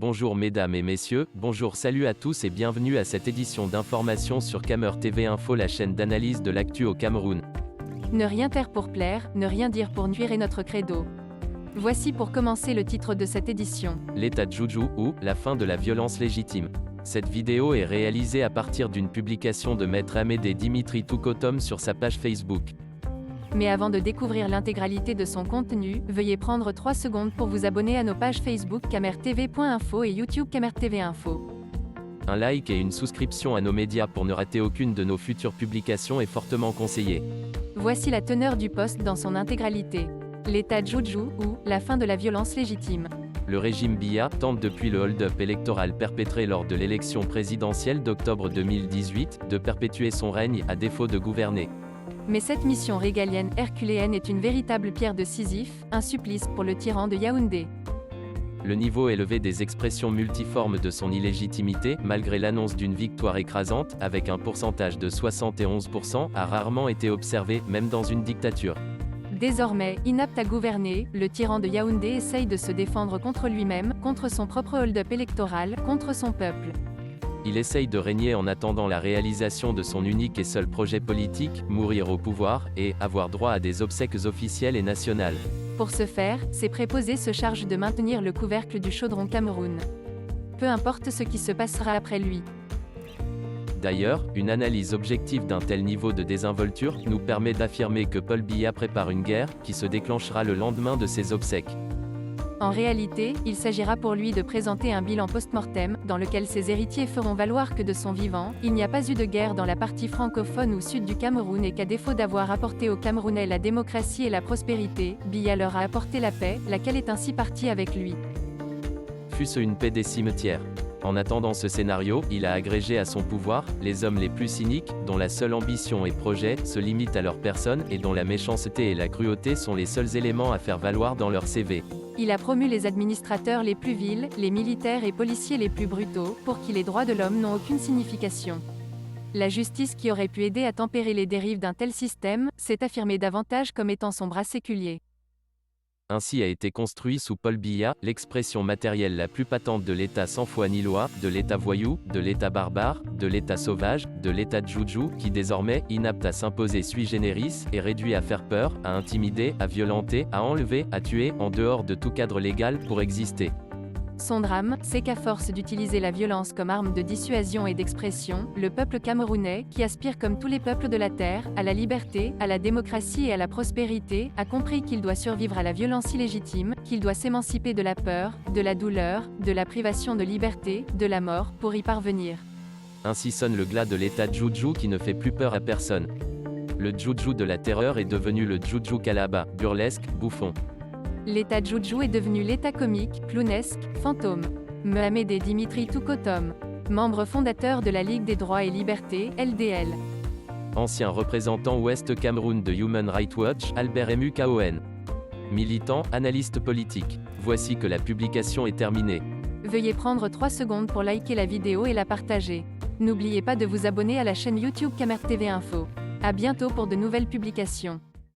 Bonjour mesdames et messieurs, bonjour salut à tous et bienvenue à cette édition d'information sur Camer TV Info, la chaîne d'analyse de l'actu au Cameroun. Ne rien taire pour plaire, ne rien dire pour nuire est notre credo. Voici pour commencer le titre de cette édition. L'état de Juju ou la fin de la violence légitime. Cette vidéo est réalisée à partir d'une publication de Maître Amédée Dimitri Toukotom sur sa page Facebook. Mais avant de découvrir l'intégralité de son contenu, veuillez prendre 3 secondes pour vous abonner à nos pages Facebook camertv.info et YouTube Camer TV Info. Un like et une souscription à nos médias pour ne rater aucune de nos futures publications est fortement conseillé. Voici la teneur du post dans son intégralité. L'état de Juju ou la fin de la violence légitime. Le régime Biya tente depuis le hold-up électoral perpétré lors de l'élection présidentielle d'octobre 2018, de perpétuer son règne à défaut de gouverner. Mais cette mission régalienne herculéenne est une véritable pierre de Sisyphe, un supplice pour le tyran de Yaoundé. Le niveau élevé des expressions multiformes de son illégitimité, malgré l'annonce d'une victoire écrasante, avec un pourcentage de 71%, a rarement été observé, même dans une dictature. Désormais, inapte à gouverner, le tyran de Yaoundé essaye de se défendre contre lui-même, contre son propre hold-up électoral, contre son peuple. Il essaye de régner en attendant la réalisation de son unique et seul projet politique, mourir au pouvoir, et avoir droit à des obsèques officielles et nationales. Pour ce faire, ses préposés se chargent de maintenir le couvercle du chaudron Cameroun. Peu importe ce qui se passera après lui. D'ailleurs, une analyse objective d'un tel niveau de désinvolture nous permet d'affirmer que Paul Biya prépare une guerre, qui se déclenchera le lendemain de ses obsèques. En réalité, il s'agira pour lui de présenter un bilan post-mortem, dans lequel ses héritiers feront valoir que de son vivant, il n'y a pas eu de guerre dans la partie francophone ou sud du Cameroun et qu'à défaut d'avoir apporté aux Camerounais la démocratie et la prospérité, Biya leur a apporté la paix, laquelle est ainsi partie avec lui. Fût-ce une paix des cimetières. En attendant ce scénario, il a agrégé à son pouvoir les hommes les plus cyniques, dont la seule ambition et projet se limitent à leur personne et dont la méchanceté et la cruauté sont les seuls éléments à faire valoir dans leur CV. Il a promu les administrateurs les plus vils, les militaires et policiers les plus brutaux, pour qui les droits de l'homme n'ont aucune signification. La justice qui aurait pu aider à tempérer les dérives d'un tel système, s'est affirmée davantage comme étant son bras séculier. Ainsi a été construit sous Paul Biya, l'expression matérielle la plus patente de l'État sans foi ni loi, de l'État voyou, de l'État barbare, de l'État sauvage, de l'État de Juju, qui désormais, inapte à s'imposer sui generis, est réduit à faire peur, à intimider, à violenter, à enlever, à tuer, en dehors de tout cadre légal pour exister. Son drame, c'est qu'à force d'utiliser la violence comme arme de dissuasion et d'expression, le peuple camerounais, qui aspire comme tous les peuples de la terre, à la liberté, à la démocratie et à la prospérité, a compris qu'il doit survivre à la violence illégitime, qu'il doit s'émanciper de la peur, de la douleur, de la privation de liberté, de la mort, pour y parvenir. Ainsi sonne le glas de l'État de Juju qui ne fait plus peur à personne. Le Juju de la terreur est devenu le Juju Kalaba, burlesque, bouffon. L'état de Juju est devenu l'état comique, clownesque, fantôme. Amédée Dimitri Toukotom, membre fondateur de la Ligue des droits et libertés, LDL. Ancien représentant Ouest Cameroun de Human Rights Watch, Albert Mukon. Militant, analyste politique. Voici que la publication est terminée. Veuillez prendre 3 secondes pour liker la vidéo et la partager. N'oubliez pas de vous abonner à la chaîne YouTube Camer TV Info. À bientôt pour de nouvelles publications.